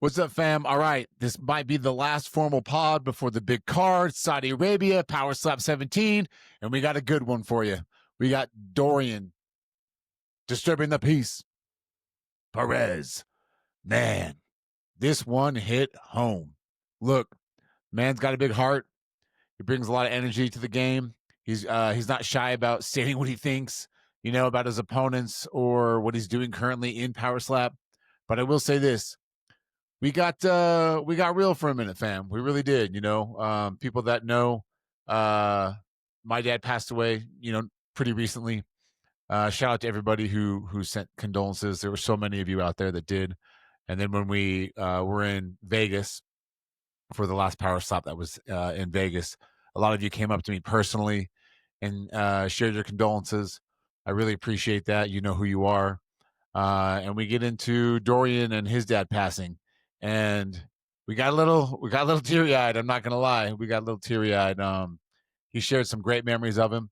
What's up, fam? All right, this might be the last formal pod before the big card, Saudi Arabia, Power Slap 17, and we got a good one for you. We got Dorian disturbing the peace. Perez. Man, this one hit home. Look, man's got a big heart. He brings a lot of energy to the game. He's not shy about stating what he thinks, about his opponents or what he's doing currently in Power Slap. But I will say this. We got real for a minute, fam. We really did. People that know, my dad passed away, pretty recently. Shout out to everybody who sent condolences. There were so many of you out there that did. And then when we were in Vegas for the last Power Slap that was in Vegas, a lot of you came up to me personally and shared your condolences. I really appreciate that. You know who you are. And we get into Dorian and his dad passing. And we got a little teary-eyed. I'm not gonna lie, we got a little teary-eyed. He shared some great memories of him.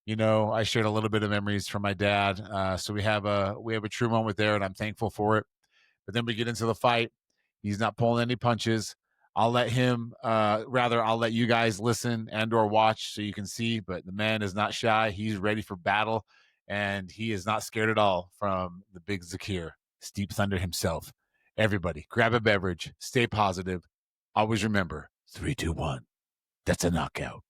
I shared a little bit of memories from my dad. So we have a true moment there, and I'm thankful for it. But then we get into the fight. He's not pulling any punches. I'll let you guys listen and or watch so you can see. But the man is not shy. He's ready for battle, and he is not scared at all from the big Zakir, Steep Thunder himself. Everybody, grab a beverage, stay positive. Always remember, 3, 2, 1. That's a knockout.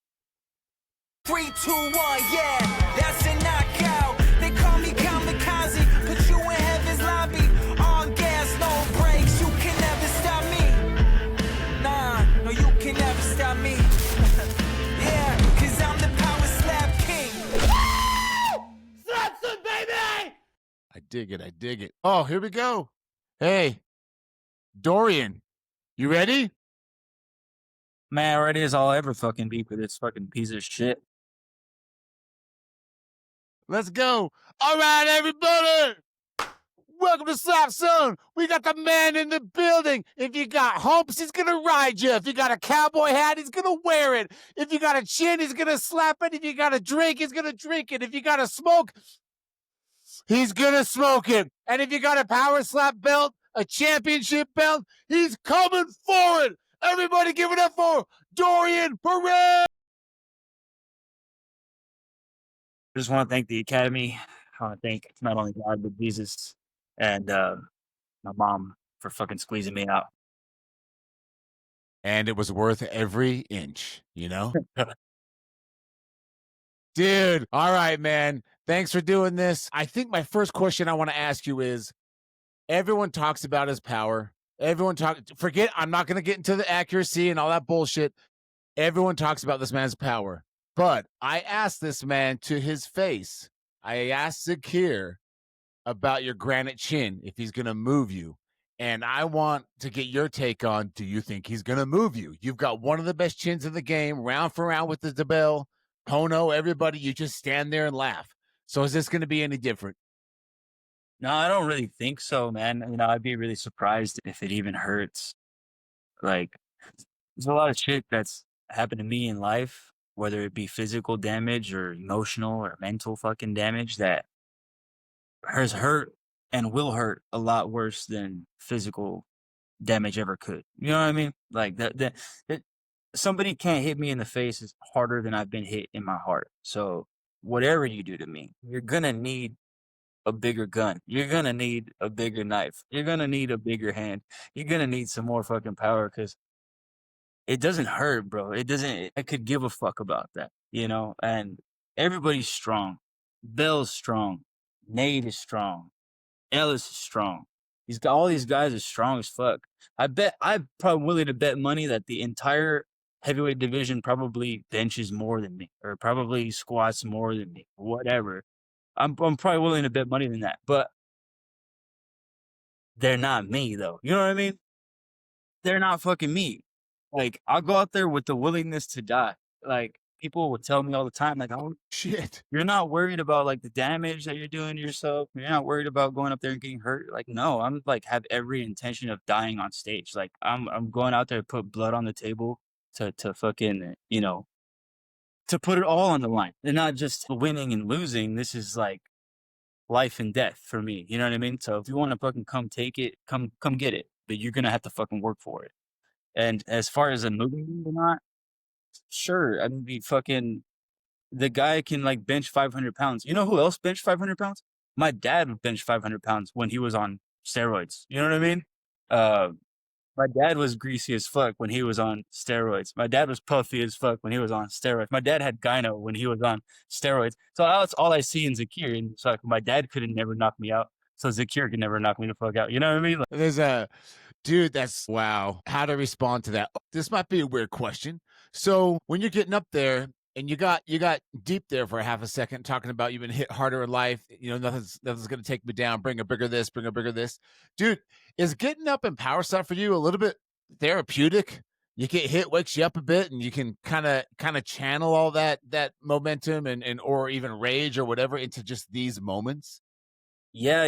3, 2, 1, yeah, that's a knockout. They call me kamikaze, put you in heaven's lobby. On gas, no brakes, you can never stop me. Nah, no, you can never stop me. Yeah, cause I'm the power slap king. Slapson, baby! I dig it. Oh, here we go. Hey, Dorian, you ready? Man, ready as I'll ever fucking be for this fucking piece of shit. Let's go. All right, everybody. Welcome to Slapson. We got the man in the building. If you got humps, he's going to ride you. If you got a cowboy hat, he's going to wear it. If you got a chin, he's going to slap it. If you got a drink, he's going to drink it. If you got a smoke, he's going to smoke it. And if you got a Power Slap belt, a championship belt, he's coming for it. Everybody give it up for Dorian Perez. I just want to thank the Academy. I want to thank not only God, but Jesus and my mom for fucking squeezing me out. And it was worth every inch, Dude, all right, man. Thanks for doing this. I think my first question I want to ask you is, everyone talks about his power. Forget, I'm not going to get into the accuracy and all that bullshit. Everyone talks about this man's power. But I asked this man to his face. I asked Zakir about your granite chin, if he's going to move you. And I want to get your take on, do you think he's going to move you? You've got one of the best chins in the game, round for round with the DeBell, Pono, everybody. You just stand there and laugh. So is this going to be any different? No, I don't really think so, man. I'd be really surprised if it even hurts. Like, there's a lot of shit that's happened to me in life, whether it be physical damage or emotional or mental fucking damage, that has hurt and will hurt a lot worse than physical damage ever could. You know what I mean? Like that somebody can't hit me in the face is harder than I've been hit in my heart. So whatever you do to me, you're gonna need a bigger gun. You're gonna need a bigger knife. You're gonna need a bigger hand. You're gonna need some more fucking power, because it doesn't hurt, bro. I could give a fuck about that, and everybody's strong. Bell's strong. Nate is strong. Ellis is strong. All these guys are strong as fuck. I'm probably willing to bet money that the entire heavyweight division probably benches more than me, or probably squats more than me, whatever. I'm probably willing to bet money than that, but they're not me, though. You know what I mean? They're not fucking me. Like, I'll go out there with the willingness to die. Like, people would tell me all the time, like, oh, shit, you're not worried about, like, the damage that you're doing to yourself. You're not worried about going up there and getting hurt. Like, no, I'm, like, have every intention of dying on stage. Like, I'm going out there to put blood on the table to fucking, to put it all on the line. And not just winning and losing. This is, like, life and death for me. You know what I mean? So if you want to fucking come take it, come get it. but you're gonna have to fucking work for it. And as far as a movie or not, sure. I mean, the guy can like bench 500 pounds. You know who else benched 500 pounds? My dad benched 500 pounds when he was on steroids. You know what I mean? Uh, my dad was greasy as fuck when he was on steroids. My dad was puffy as fuck when he was on steroids. My dad had gyno when he was on steroids. So that's all I see in Zakir. And so like, my dad couldn't never knock me out. So Zakir could never knock me the fuck out. You know what I mean? Like, There's a dude, that's wow. How to respond to that? This might be a weird question. So when you're getting up there and you got deep there for a half a second talking about you've been hit harder in life, you know, nothing's gonna take me down, bring a bigger this, dude. Is getting up in power stuff for you a little bit therapeutic? You get hit, wakes you up a bit, and you can kind of channel all that momentum and or even rage or whatever into just these moments. yeah,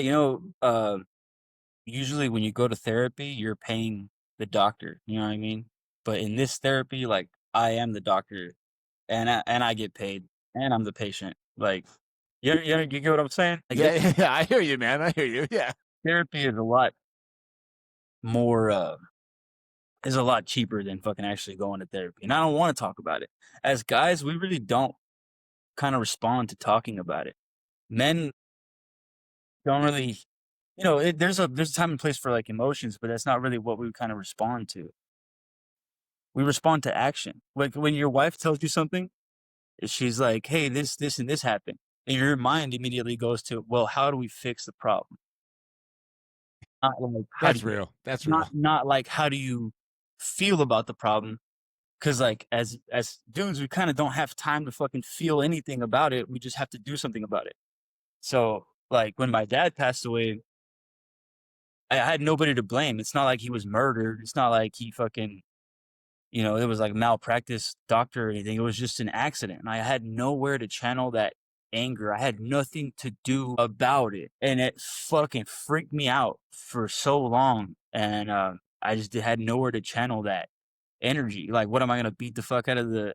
usually when you go to therapy, you're paying the doctor. You know what I mean? But in this therapy, like I am the doctor, and I get paid, and I'm the patient. Like, you get what I'm saying? Like, Yeah, I hear you, man. I hear you. Yeah. therapy is a lot more is a lot cheaper than fucking actually going to therapy. And I don't want to talk about it. As guys, we really don't kind of respond to talking about it. Men don't really, there's a time and place for like emotions, but that's not really what we kind of respond to. We respond to action. Like when your wife tells you something, she's like, "Hey, this, and this happened," and your mind immediately goes to, "Well, how do we fix the problem?" Not like That's real. That's real. not like how do you feel about the problem? Because like as dudes, we kind of don't have time to fucking feel anything about it. We just have to do something about it. So like when my dad passed away, I had nobody to blame. It's not like he was murdered. It's not like he fucking, it was like malpractice doctor or anything. It was just an accident. And I had nowhere to channel that anger. I had nothing to do about it. And it fucking freaked me out for so long. And I just had nowhere to channel that energy. Like, what am I gonna beat the fuck out of the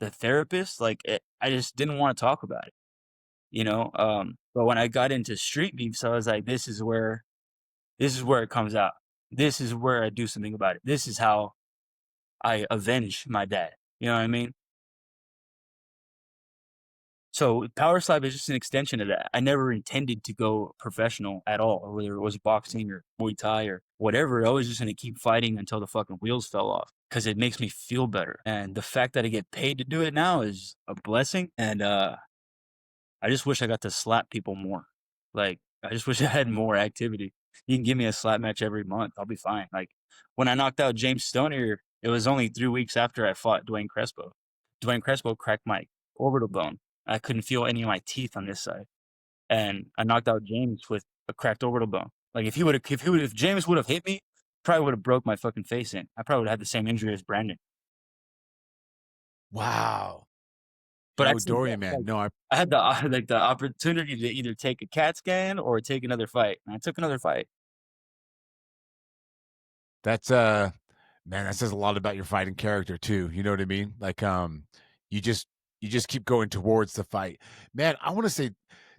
therapist? Like, I just didn't want to talk about it, But when I got into street beefs, I was like, this is where it comes out. This is where I do something about it. This is how I avenge my dad. You know what I mean? So power slap is just an extension of that. I never intended to go professional at all, whether it was boxing or Muay Thai or whatever. I was just going to keep fighting until the fucking wheels fell off because it makes me feel better. And the fact that I get paid to do it now is a blessing. And I just wish I got to slap people more. Like, I just wish I had more activity. You can give me a slap match every month. I'll be fine. Like, when I knocked out James Stoner, it was only 3 weeks after I fought Dwayne Crespo. Dwayne Crespo cracked my orbital bone. I couldn't feel any of my teeth on this side. And I knocked out James with a cracked orbital bone. Like, if James would have hit me, probably would have broke my fucking face in. I probably would have had the same injury as Brandon. Wow. But Dorian, man. No, I had the opportunity to either take a CAT scan or take another fight. And I took another fight. That's man, that says a lot about your fighting character too. You know what I mean? Like, you just keep going towards the fight. Man, I want to say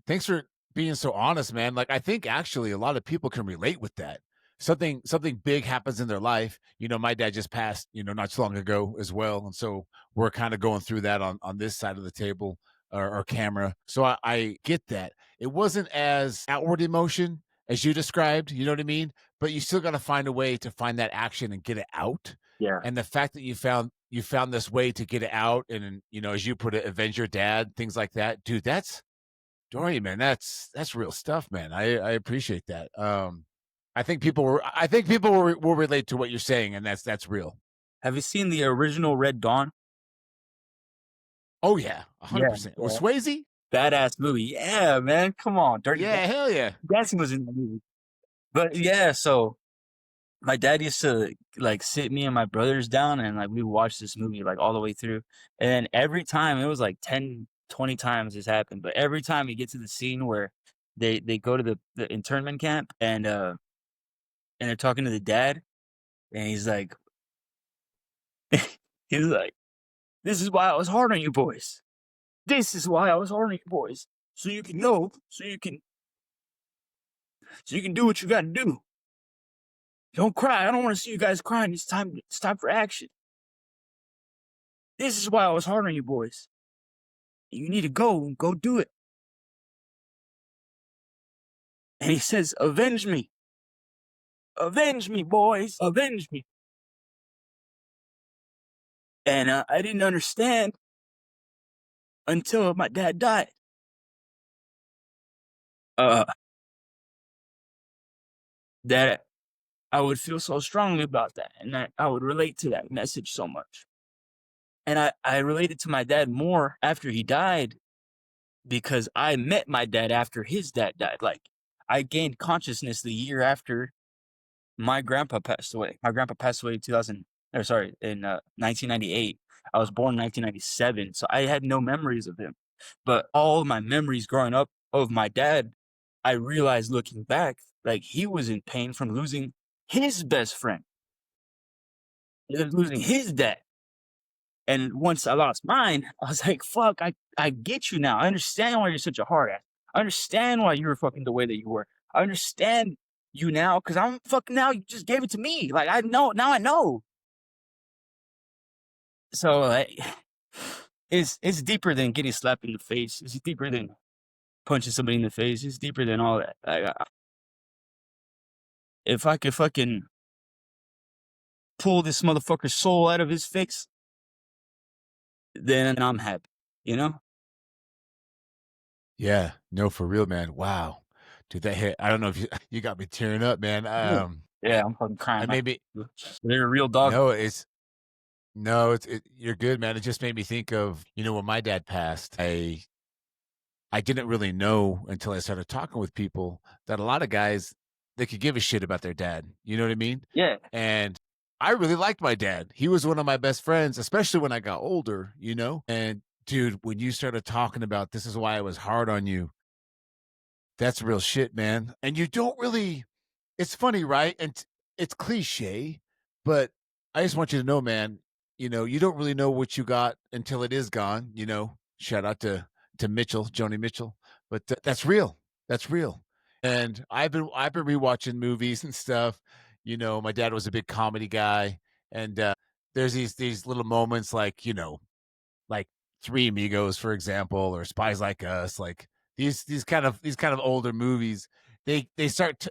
thanks for being so honest, man. Like, I think actually a lot of people can relate with that. Something big happens in their life. My dad just passed, not too long ago as well. And so we're kind of going through that on this side of the table or camera. So I get that. It wasn't as outward emotion as you described, you know what I mean? But you still got to find a way to find that action and get it out. Yeah. And the fact that you found this way to get it out and, as you put it, avenge your dad, things like that. Dude, that's Dorian, man. That's real stuff, man. I appreciate that. I think people will relate to what you're saying, and that's real. Have you seen the original Red Dawn? Oh yeah, 100%. Or Swayze? Badass movie. Yeah, man. Come on. Dirty hell yeah. Dancing was in the movie. But yeah, so my dad used to like sit me and my brothers down and like we watched this movie like all the way through. And every time it was like 10, 20 times this happened. But every time you get to the scene where they go to the internment camp and they're talking to the dad and he's like, this is why I was hard on you boys. This is why I was hard on you boys. So you can know, so you can do what you got to do. Don't cry. I don't want to see you guys crying. It's time for action. This is why I was hard on you boys. You need to go do it. And he says, avenge me. Avenge me, boys. Avenge me. And I didn't understand until my dad died. That I would feel so strongly about that, and that I would relate to that message so much. And I related to my dad more after he died because I met my dad after his dad died. Like, I gained consciousness the year after my grandpa passed away. My grandpa passed away in 1998. I was born in 1997, so I had no memories of him. But all my memories growing up of my dad, I realized looking back, like he was in pain from losing his best friend, losing his dad. And once I lost mine, I was like, fuck, I get you now. I understand why you're such a hard ass. I understand why you were fucking the way that you were. I understand you now because I'm fucking now. You just gave it to me. Like, I know, now I know. So, like, it's deeper than getting slapped in the face. It's deeper than punching somebody in the face. It's deeper than all that. Like, if I could fucking pull this motherfucker's soul out of his face, then I'm happy, you know? Yeah, no, for real, man. Wow, dude, that hit. I don't know if you got me tearing up, man. Yeah, I'm fucking crying. I maybe They're a real dog. no, you're good, man. It just made me think of when my dad passed. I didn't really know until I started talking with people that a lot of guys they could give a shit about their dad. You know what I mean? Yeah. And I really liked my dad. He was one of my best friends, especially when I got older. And dude, when you started talking about this is why I was hard on you, that's real shit, man. And you don't really, it's funny, right? And it's cliche, but I just want you to know, man, you don't really know what you got until it is gone. Shout out to Mitchell, Joni Mitchell. But that's real. That's real. And I've been rewatching movies and stuff. My dad was a big comedy guy. And there's these little moments like Three Amigos, for example, or Spies Like Us, like these kind of older movies. They start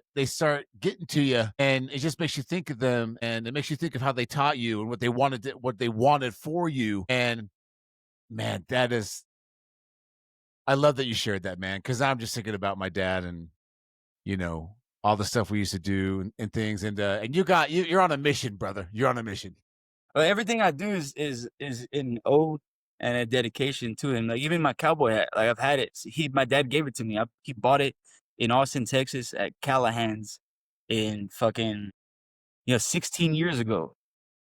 getting to you, and it just makes you think of them, and it makes you think of how they taught you and what they wanted for you. And man, I love that you shared that, man, because I'm just thinking about my dad and all the stuff we used to do and things, and you're on a mission, brother. You're on a mission. Well, everything I do is in ode and a dedication to him. Like, even my cowboy hat, like, I've had it. My dad gave it to me. He bought it in Austin, Texas at Callahan's in fucking 16 years ago,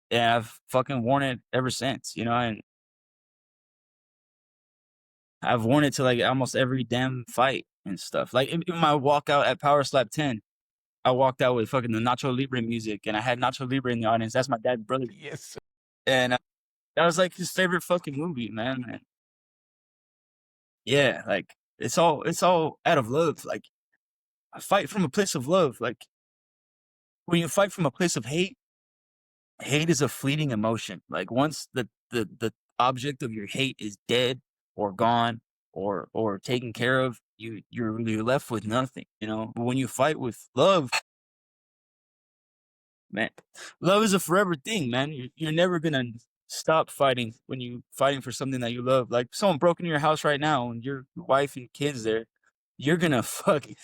and I've fucking worn it ever since. And I've worn it to like almost every damn fight and stuff. Like, in my walkout at Power Slap 10, I walked out with fucking the Nacho Libre music, and I had Nacho Libre in the audience. That's my dad's brother. Yes. And that was like his favorite fucking movie, man. And yeah, like, it's all out of love. Like, I fight from a place of love. Like, when you fight from a place of hate is a fleeting emotion. Like, once the object of your hate is dead or gone or taken care of, you're left with nothing. But when you fight with love, man, love is a forever thing, man. You're never gonna stop fighting when you fighting for something that you love. Like, someone broke into your house right now and your wife and kids there, you're gonna fucking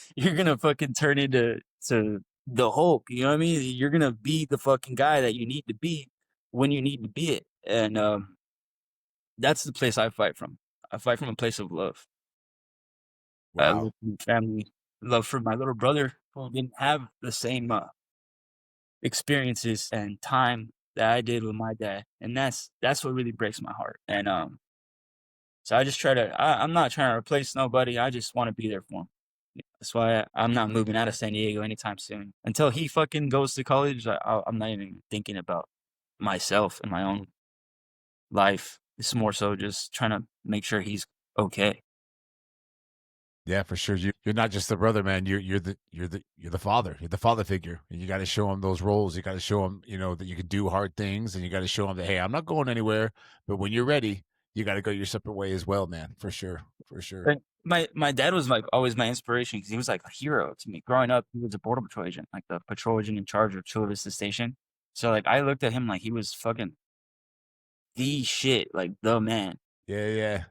turn into the Hulk. You know what I mean? You're gonna be the fucking guy that you need to be when you need to be it. And that's the place I fight from. I fight from a place of love. Wow. Love for my family, love for my little brother who didn't have the same experiences and time that I did with my dad, and that's what really breaks my heart. And so I just I'm not trying to replace nobody. I just want to be there for him. That's why I'm not moving out of San Diego anytime soon. Until he fucking goes to college, I'm not even thinking about myself and my own life. It's more so just trying to make sure he's okay. Yeah, for sure. You're not just the brother, man. You're the father. You're the father figure. And you got to show him those roles. You got to show him, that you can do hard things, and you got to show him that, hey, I'm not going anywhere. But when you're ready, you got to go your separate way as well, man. For sure, for sure. But my dad was like always my inspiration because he was like a hero to me. Growing up, he was a border patrol agent, like the patrol agent in charge of Chula Vista Station. So like I looked at him like he was fucking the shit, like the man. Yeah, yeah.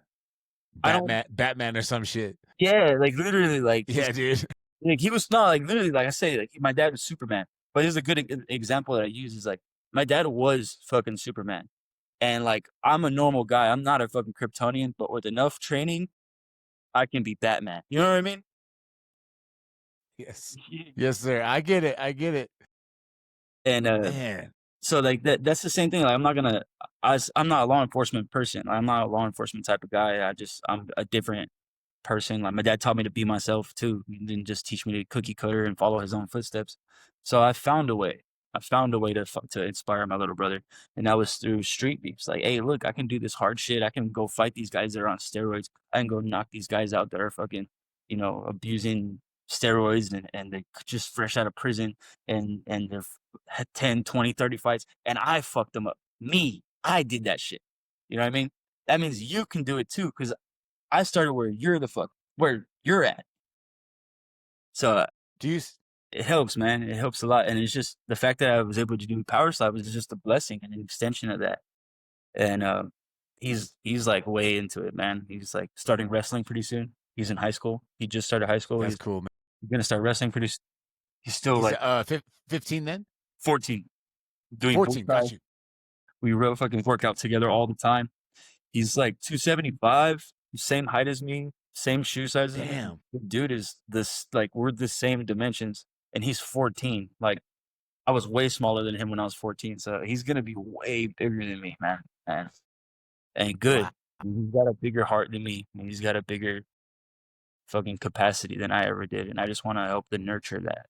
I don't. Batman or some shit. Yeah, like literally, like Yeah, dude. like he was not like literally like I say, like my dad was Superman. But here's a good example that I use is like my dad was fucking Superman, and like I'm a normal guy. I'm not a fucking Kryptonian, but with enough training, I can be Batman. You know what I mean? Yes. Yes, sir. I get it. I get it. And Man. so like that's the same thing. Like I'm not gonna. I'm not a law enforcement person. I'm not a law enforcement type of guy. I'm a different person. Like my dad taught me to be myself too. He didn't just teach me to cookie cutter and follow his own footsteps. So I found a way. I found a way to inspire my little brother, and that was through street beefs. Like, hey, look, I can do this hard shit. I can go fight these guys that are on steroids. I can go knock these guys out that are fucking, abusing steroids and they're just fresh out of prison and they're had 10, 20, 30 fights, and I fucked them up. Me, I did that shit. You know what I mean? That means you can do it too, because I started where you're at. So Do you it helps, man. It helps a lot. And it's just the fact that I was able to do power slap was just a blessing and an extension of that. And he's like way into it, man. He's like starting wrestling pretty soon. He's in high school. He just started high school. That's He's cool, man. gonna start wrestling pretty soon. He's still He's like 15 then? 14. Doing 14, got you. We fucking work out together all the time. He's like 275, same height as me, same shoe size as me. Damn. The dude is this, like, we're the same dimensions, and he's 14. Like, I was way smaller than him when I was 14, so he's gonna be way bigger than me, man. And good. Wow. He's got a bigger heart than me. And he's got a bigger fucking capacity than I ever did, and I just want to help to nurture that,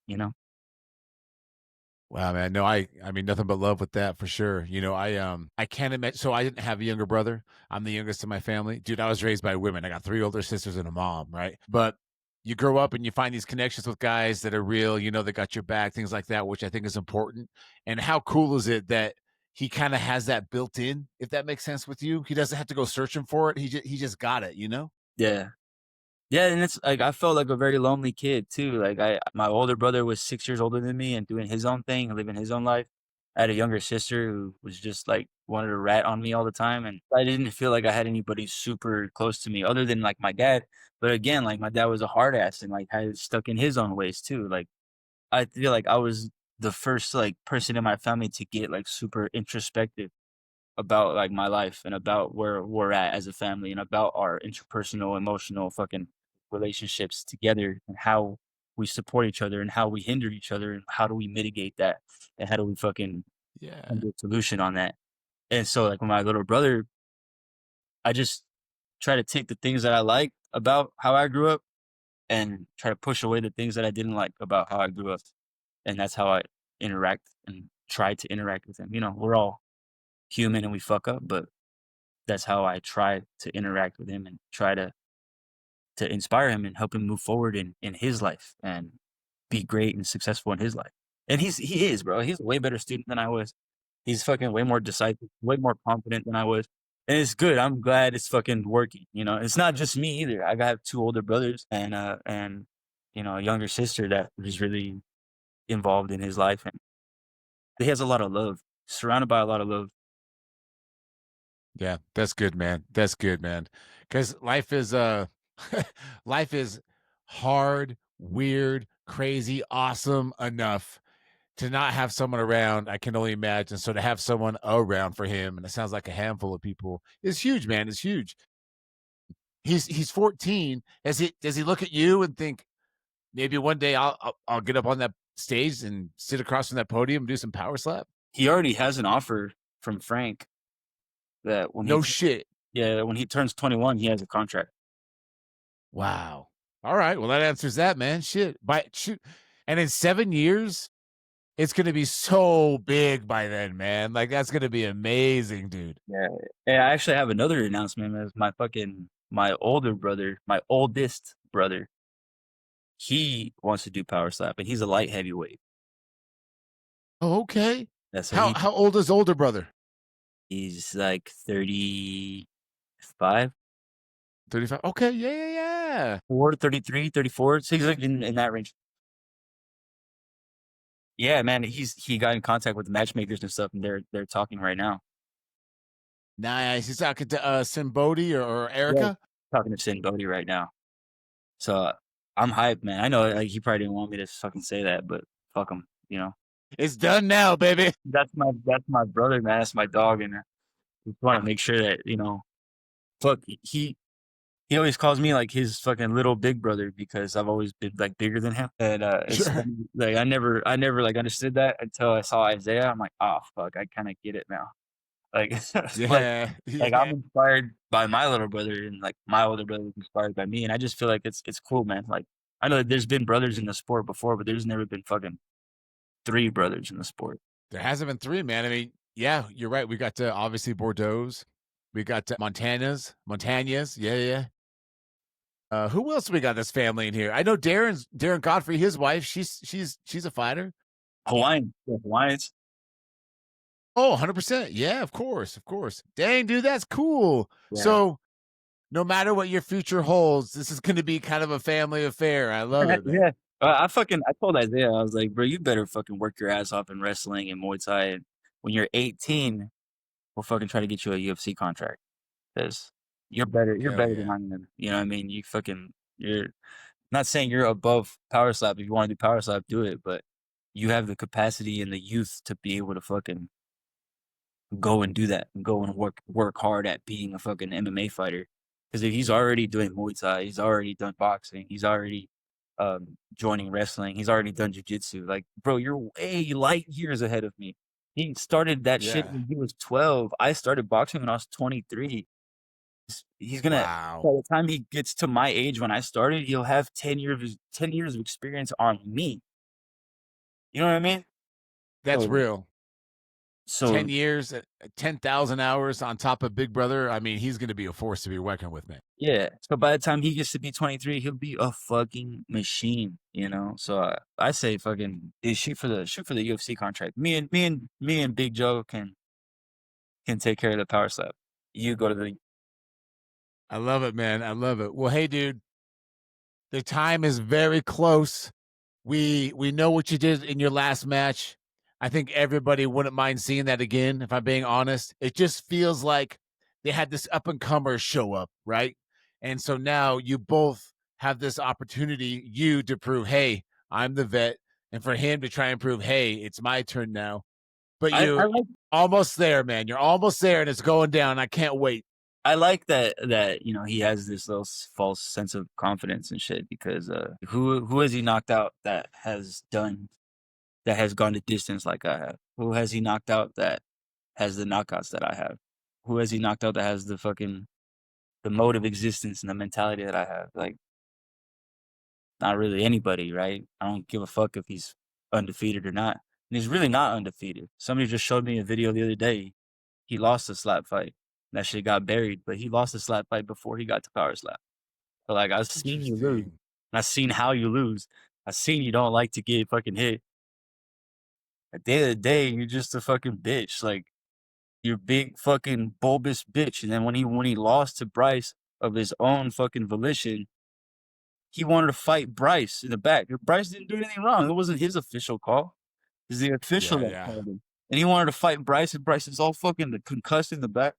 Wow, man. No, I mean nothing but love with that for sure. I can't imagine. So I didn't have a younger brother. I'm the youngest in my family. Dude, I was raised by women. I got 3 older sisters and a mom, right? But you grow up and you find these connections with guys that are real, that got your back, things like that, which I think is important. And how cool is it that he kind of has that built in, if that makes sense with you? He doesn't have to go searching for it. He just got it, Yeah. Yeah, and it's like I felt like a very lonely kid too. Like my older brother was 6 years older than me and doing his own thing and living his own life. I had a younger sister who was just like wanted to rat on me all the time, and I didn't feel like I had anybody super close to me other than like my dad. But again, like my dad was a hard ass and like had stuck in his own ways too. Like I feel like I was the first like person in my family to get like super introspective about like my life and about where we're at as a family and about our interpersonal, emotional fucking relationships together and how we support each other and how we hinder each other and how do we mitigate that and how do we fucking Yeah. find a solution on that. And so like with my little brother, I just try to take the things that I like about how I grew up and try to push away the things that I didn't like about how I grew up. And that's how I interact and try to interact with him. We're all human and we fuck up, but that's how I try to interact with him and try to inspire him and help him move forward in his life and be great and successful in his life. And he is, bro. He's a way better student than I was. He's fucking way more decisive, way more confident than I was. And it's good. I'm glad it's fucking working. It's not just me either. I got 2 older brothers and a younger sister that was really involved in his life, and he has a lot of love, surrounded by a lot of love. Yeah, that's good, man. That's good, man. Because life is life is hard, weird, crazy, awesome enough to not have someone around. I can only imagine. So to have someone around for him, and it sounds like a handful of people, is huge, man. It's huge. He's 14. Does he look at you and think maybe one day I'll get up on that stage and sit across from that podium and do some power slap? He already has an offer from Frank that when No shit. Yeah, when he turns 21, he has a contract. Wow. All right. Well, that answers that, man. Shit. Shoot. And in 7 years, it's going to be so big by then, man. Like, that's going to be amazing, dude. Yeah. And I actually have another announcement. As my oldest brother he wants to do power slap, and he's a light heavyweight. Oh, okay. That's so How old is older brother? he's like 35, 35. Okay, yeah. 4, 33, 34. So he's like in that range. Yeah, man, he got in contact with the matchmakers and stuff, and they're talking right now. Nice. He's talking to Simbodi or Yeah, Erica. talking to Sin Bodhi right now. So I'm hyped, man. I know like he probably didn't want me to fucking say that, but fuck him, you know. It's done now, baby. That's my brother, man. That's my dog, and I just want to make sure that fuck he always calls me like his fucking little big brother because I've always been like bigger than him. And it's Sure. funny, like I never like understood that until I saw Isaiah. I'm like, oh fuck, I kind of get it now. Like, Yeah. like I'm inspired by my little brother, and like my older brother is inspired by me, and I just feel like it's cool, man. Like I know that there's been brothers in the sport before, but there's never been fucking 3 brothers in the sport. There hasn't been 3, man. I mean, yeah, you're right. We got obviously Bordeaux's. We got Montana's. Yeah. Who else we got this family in here? I know Darren Godfrey, his wife. She's a fighter. Hawaiians. Oh, 100%. Yeah, of course. Dang, dude, that's cool. Yeah. So no matter what your future holds, this is going to be kind of a family affair. I love it, man. Yeah. I told Isaiah, I was like, bro, you better fucking work your ass off in wrestling and Muay Thai. And when you're 18, we'll fucking try to get you a UFC contract because you're better. You're Hell better yeah. than I am. You know what I mean? You're not saying you're above power slap. If you want to do power slap, do it. But you have the capacity and the youth to be able to fucking go and do that and go and work hard at being a fucking MMA fighter. Because if he's already doing Muay Thai, he's already done boxing, he's already joining wrestling, he's already done jujitsu. Like, bro, you're way light years ahead of me. He started that shit Yeah. when he was 12. I started boxing when I was 23. He's gonna Wow. by the time he gets to my age when I started, he'll have 10 years of experience on me. You know what I mean? That's So- real. So 10 years, 10,000 hours on top of Big Brother. I mean, he's going to be a force to be reckoned with, man. yeah. So by the time he gets to be 23, he'll be a fucking machine, you know. So I say fucking shoot for the UFC contract. Me and Big Joe can take care of the power slap. You go to the I love it, man. I love it. Well, hey, dude, the time is very close. We know what you did in your last match. I think everybody wouldn't mind seeing that again, if I'm being honest. It just feels like they had this up-and-comer show up, right? And so now you both have this opportunity, you to prove, hey, I'm the vet, and for him to try and prove, hey, it's my turn now. But I you're like almost there, man. You're almost there, and it's going down. I can't wait. I like that he has this little false sense of confidence and shit because who has he knocked out that has gone the distance like I have? Who has he knocked out that has the knockouts that I have? Who has he knocked out that has the mode of existence and the mentality that I have? Like, not really anybody, right? I don't give a fuck if he's undefeated or not. And he's really not undefeated. Somebody just showed me a video the other day. He lost a slap fight. That shit got buried, but he lost a slap fight before he got to power slap. But like, I've seen you lose. Interesting. And I've seen how you lose. I've seen you don't like to get fucking hit. At the end of the day, you're just a fucking bitch. Like, you're big fucking bulbous bitch. And then when he lost to Bryce of his own fucking volition, he wanted to fight Bryce in the back. Bryce didn't do anything wrong. It wasn't his official call. It was the official that called him. And he wanted to fight Bryce, and Bryce is all fucking concussed in the back.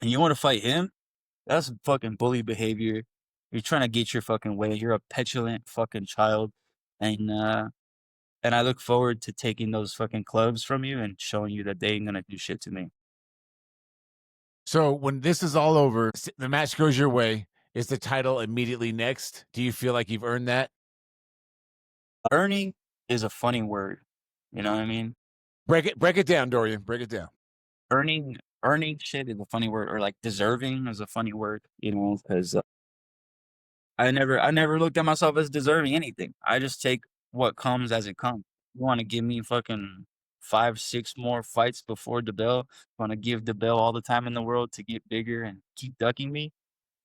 And you want to fight him? That's fucking bully behavior. You're trying to get your fucking way. You're a petulant fucking child. And I look forward to taking those fucking clubs from you and showing you that they ain't gonna do shit to me. So when this is all over, the match goes your way. Is the title immediately next? Do you feel like you've earned that? Earning is a funny word. You know what I mean? Break it down, Dorian. Break it down. Earning shit is a funny word, or like deserving is a funny word, you know, because I never looked at myself as deserving anything. I just take what comes as it comes. You want to give me fucking 5, 6 more fights before the bell? Want to give the bell all the time in the world to get bigger and keep ducking me?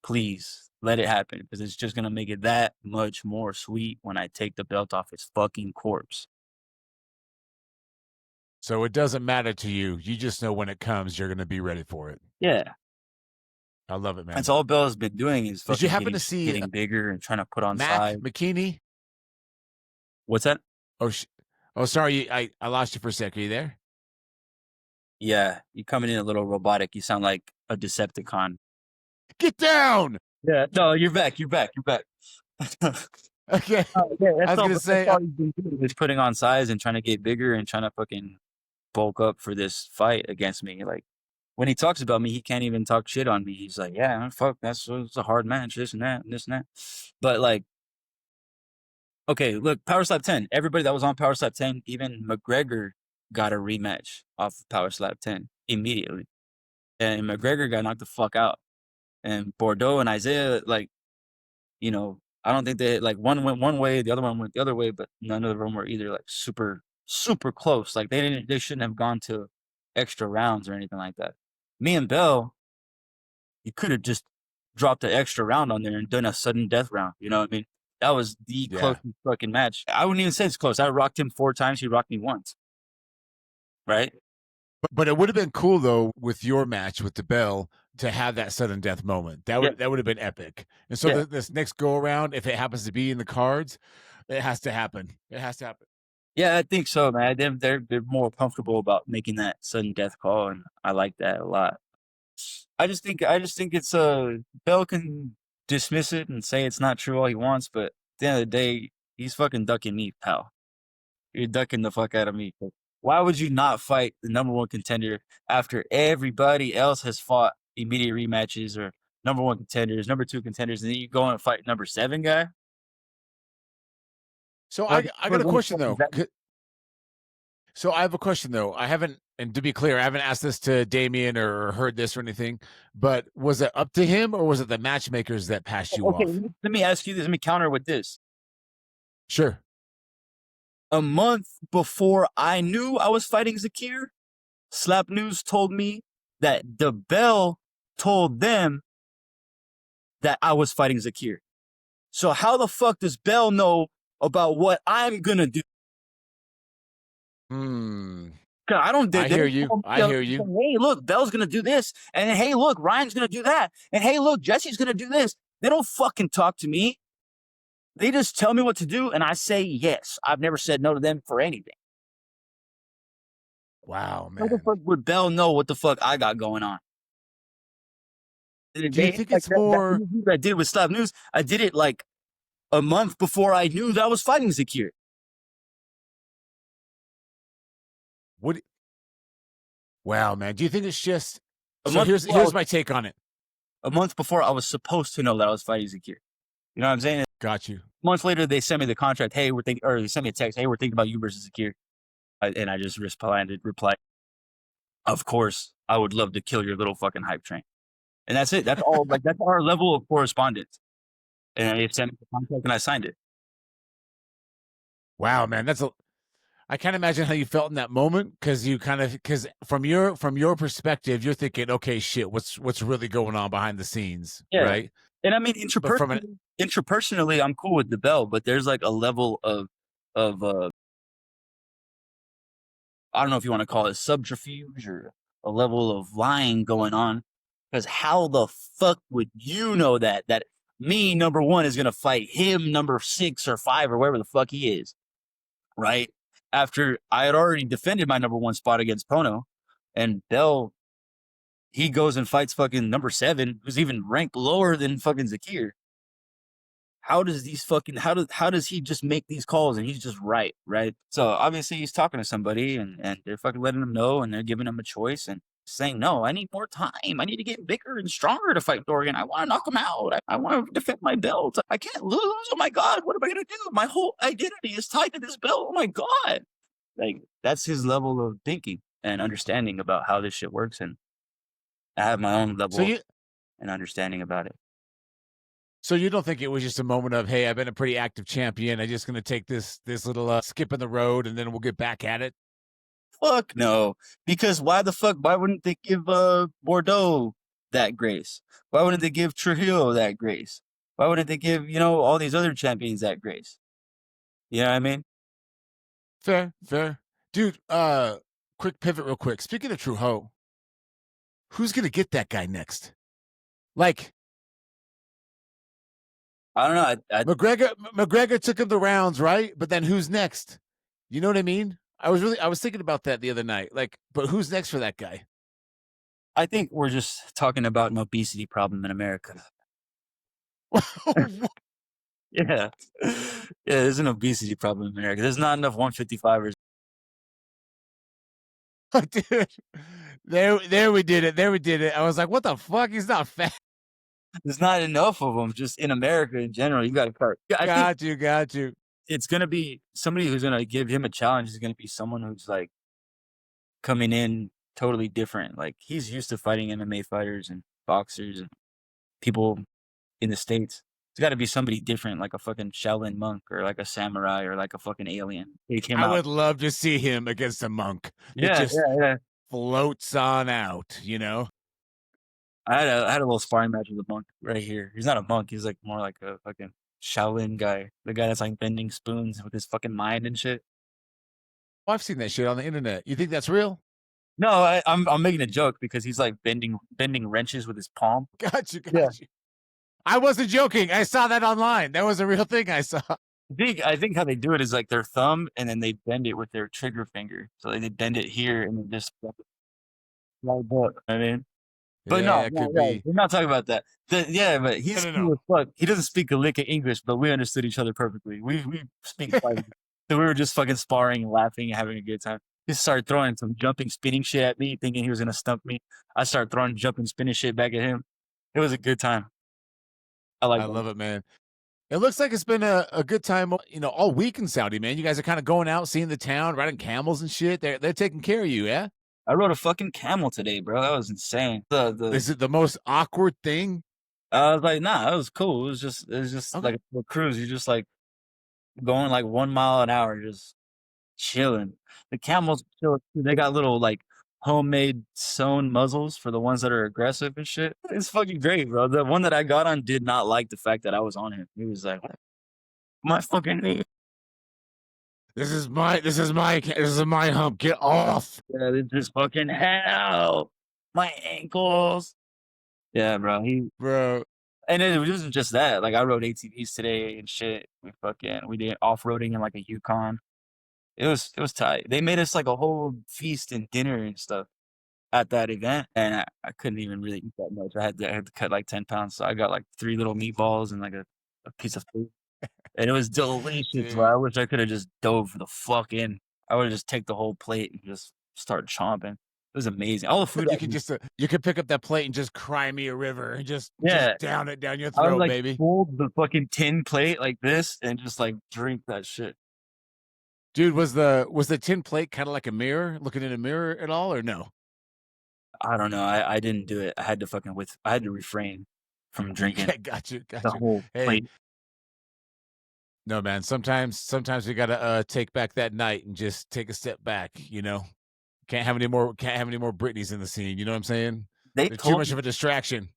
Please, let it happen because it's just gonna make it that much more sweet when I take the belt off his fucking corpse. So it doesn't matter to you. You just know when it comes, you're going to be ready for it. Yeah, I love it, man. that's all Bell's been doing is Did you fucking happen to see getting bigger and trying to put on Mac size. McKinney? What's that? Oh, sorry. I lost you for a sec. Are you there? Yeah, you coming in a little robotic. You sound like a Decepticon. Get down. Yeah, no, you're back. You're back. You're back. Okay. Yeah, I was going to say, all he's been doing is putting on size and trying to get bigger and trying to fucking bulk up for this fight against me. Like when he talks about me, he can't even talk shit on me. He's like, yeah, fuck, it's a hard match, this and that, and this and that. But like, okay, look, Power Slap 10. Everybody that was on Power Slap 10, even McGregor got a rematch off of Power Slap 10 immediately. And McGregor got knocked the fuck out. And Bordeaux and Isaiah, like, you know, I don't think they, like, one went one way, the other one went the other way, but none of them were either like super, super close. Like they shouldn't have gone to extra rounds or anything like that. Me and Bell, you could have just dropped an extra round on there and done a sudden death round. You know what I mean? That was the closest fucking match. I wouldn't even say it's close. I rocked him 4 times. He rocked me once. Right? But it would have been cool though with your match with the Bell to have that sudden death moment. That would have been epic. And so this next go around, if it happens to be in the cards, it has to happen. It has to happen. Yeah, I think so, man. They're more comfortable about making that sudden death call, and I like that a lot. I just think it's Bell can dismiss it and say it's not true all he wants, but at the end of the day, he's fucking ducking me, pal. You're ducking the fuck out of me. Why would you not fight the number 1 contender after everybody else has fought immediate rematches or number 1 contenders, number 2 contenders, and then you go and fight number 7 guy? So I got a question though. So I have a question though. I haven't, and to be clear, I haven't asked this to Damien or heard this or anything, but was it up to him or was it the matchmakers that passed you off? Let me ask you this. Let me counter with this. Sure. A month before I knew I was fighting Zakir, Slap News told me that the Bell told them that I was fighting Zakir. So how the fuck does Bell know about what I'm gonna do? I don't. I hear you. I hear you. Hey, look, Bell's gonna do this, and hey, look, Ryan's gonna do that, and hey, look, Jesse's gonna do this. They don't fucking talk to me. They just tell me what to do, and I say yes. I've never said no to them for anything. Wow, man. How the fuck would Bell know what the fuck I got going on? Do you think it's more... I did with Slap News, I did it like a month before I knew that I was fighting Zakir. Wow, man. Do you think it's just... So here's my take on it. A month before I was supposed to know that I was fighting Zakir. You know what I'm saying? Got you. Months later, they sent me the contract. Hey, or they sent me a text. Hey, we're thinking about you versus Zakir. And I just replied, of course, I would love to kill your little fucking hype train. And that's it. That's all. Like, that's our level of correspondence. And they sent me the contract and I signed it. Wow, man. I can't imagine how you felt in that moment because from your perspective, you're thinking, okay, shit, what's really going on behind the scenes, right? And I mean, interpersonally, I'm cool with the Bell, but there's like a level of I don't know if you want to call it subterfuge or a level of lying going on. Because how the fuck would you know that me, number 1, is gonna fight him, number 6 or 5 or wherever the fuck he is, right? After I had already defended my number 1 spot against Pono, and Bell, he goes and fights fucking number 7, who's even ranked lower than fucking Zakir. How does he just make these calls and he's just right? So obviously he's talking to somebody and they're fucking letting him know and they're giving him a choice and saying, no, I need more time. I need to get bigger and stronger to fight Dorian. I want to knock him out. I want to defend my belt. I can't lose. Oh my God, what am I going to do? My whole identity is tied to this belt. Oh my God. Like, that's his level of thinking and understanding about how this shit works. And I have my own level and understanding about it. So you don't think it was just a moment of, hey, I've been a pretty active champion. I'm just going to take this little skip in the road and then we'll get back at it? Fuck no. Because why wouldn't they give Bordeaux that grace? Why wouldn't they give Trujillo that grace? Why wouldn't they give, all these other champions that grace? You know what I mean? Fair, fair. Dude, quick pivot real quick. Speaking of True Ho, who's gonna get that guy next? Like I don't know. McGregor took him the rounds, right? But then who's next? You know what I mean? I was thinking about that the other night. Like, but who's next for that guy? I think we're just talking about an obesity problem in America. Yeah. Yeah, there's an obesity problem in America. There's not enough 155ers. Dude, there we did it. There we did it. I was like, what the fuck? He's not fat. There's not enough of them just in America in general. You got to start. Yeah, I think Got you. it's going to be somebody who's going to give him a challenge is going to be someone who's like coming in totally different. Like he's used to fighting MMA fighters and boxers and people in the States. It's got to be somebody different, like a fucking Shaolin monk or like a samurai or like a fucking alien. I would love to see him against a monk. Yeah, yeah. Floats on out, you know? I had a little sparring match with a monk right here. He's not a monk. He's like more like a fucking Shaolin guy. The guy that's like bending spoons with his fucking mind and shit. Oh, I've seen that shit on the internet. You think that's real? No, I'm making a joke because he's like bending wrenches with his palm. Got you. I wasn't joking. I saw that online. That was a real thing I saw. I think how they do it is like their thumb and then they bend it with their trigger finger. So like, they bend it here and then just like that. I mean, but yeah, no, we're not talking about that. But he's cool as fuck. He doesn't speak a lick of English, but we understood each other perfectly. We speak five. So we were just fucking sparring and laughing and having a good time. He started throwing some jumping, spinning shit at me, thinking he was gonna stump me. I started throwing jumping, spinning shit back at him. It was a good time. I love it, man. It looks like it's been a good time, all week in Saudi, man. You guys are kind of going out, seeing the town, riding camels and shit. They're taking care of you, yeah? I rode a fucking camel today, bro. That was insane. Is it the most awkward thing? I was like, nah, that was cool. It was just okay. Like a cruise. You're just like going like 1 mile an hour, just chilling. The camels chill. They got little like homemade sewn muzzles for the ones that are aggressive and shit. It's fucking great, bro. The one that I got on did not like the fact that I was on him. He was like, my fucking knee. This is my hump. Get off. Yeah, this is fucking hell. My ankles. Yeah, bro. And it wasn't just that. Like I rode ATVs today and shit. We did off-roading in like a Yukon. It was tight. They made us like a whole feast and dinner and stuff at that event, and I couldn't even really eat that much. I had to cut like 10 pounds, so I got like 3 little meatballs and like a piece of food, and it was delicious. Bro. I wish I could have just dove the fuck in. I would have just take the whole plate and just start chomping. It was amazing. All the food you could pick up that plate and just cry me a river and just down it down your throat, I would, like, baby. Fold the fucking tin plate like this and just like drink that shit. Dude, was the tin plate kind of like a mirror, looking in a mirror at all, or no? I don't know. I didn't do it. I had to refrain from drinking. Got you. The whole plate. No, man. Sometimes we gotta take back that night and just take a step back. Can't have any more Britneys in the scene. You know what I'm saying? They're too much of a distraction.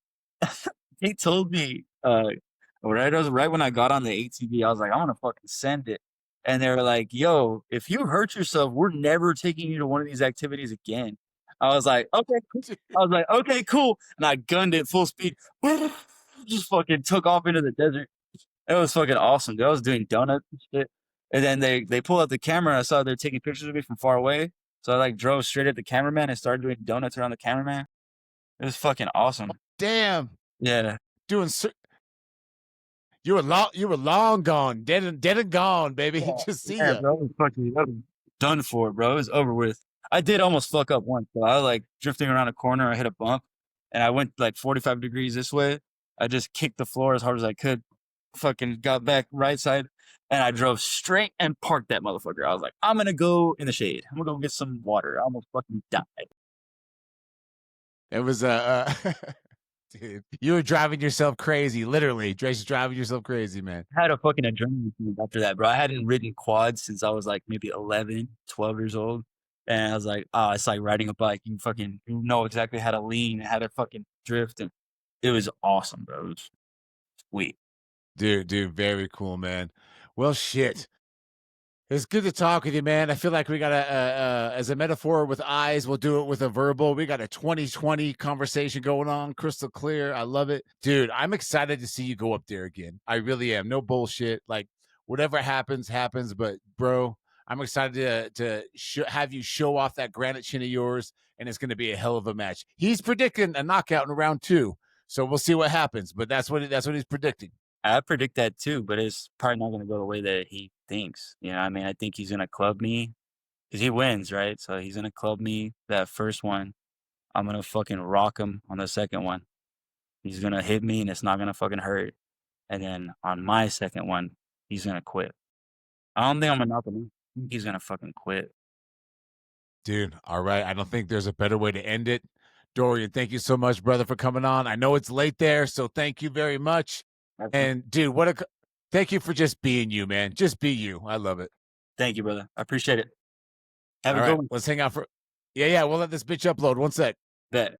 They told me right when I got on the ATV, I was like, I want to fucking send it. And they were like, yo, if you hurt yourself, we're never taking you to one of these activities again. I was like, okay, cool. And I gunned it full speed. Just fucking took off into the desert. It was fucking awesome, dude. I was doing donuts and shit. And then they pulled out the camera. I saw they're taking pictures of me from far away. So I like drove straight at the cameraman and started doing donuts around the cameraman. It was fucking awesome. Damn. Yeah. You were long gone, dead and gone, baby. Just see ya. Bro, that was done for, bro. It was over with. I did almost fuck up once. So I was like drifting around a corner. I hit a bump, and I went like 45 degrees this way. I just kicked the floor as hard as I could. Fucking got back right side, and I drove straight and parked that motherfucker. I was like, I'm gonna go in the shade. I'm gonna go get some water. I almost fucking died. It was dude, you were driving yourself crazy, literally. Just driving yourself crazy, man. I had a fucking adrenaline after that, bro. I hadn't ridden quads since I was like maybe 11, 12 years old. And I was like, oh, it's like riding a bike. You know exactly how to lean, how to fucking drift. And it was awesome, bro. It was sweet. Dude, very cool, man. Well, shit. It's good to talk with you, man. I feel like we got as a metaphor with eyes, we'll do it with a verbal. We got a 2020 conversation going on, crystal clear. I love it. Dude, I'm excited to see you go up there again. I really am. No bullshit. Like, whatever happens, happens. But, bro, I'm excited to have you show off that granite chin of yours, and it's going to be a hell of a match. He's predicting a knockout in round 2, so we'll see what happens. But that's what he's predicting. I predict that too, but it's probably not gonna go the way that he thinks. You know, what I mean, I think he's gonna club me because he wins, right? So he's gonna club me that first one. I'm gonna fucking rock him on the second one. He's gonna hit me and it's not gonna fucking hurt. And then on my second one, he's gonna quit. I don't think I'm gonna knock him out. I think he's gonna fucking quit. Dude, all right. I don't think there's a better way to end it. Dorian, thank you so much, brother, for coming on. I know it's late there, so thank you very much. And dude, thank you for just being you, man. Just be you. I love it. Thank you, brother. I appreciate it. Have a All good right, one. let's hang out for. Yeah, we'll let this bitch upload. One sec. Bet.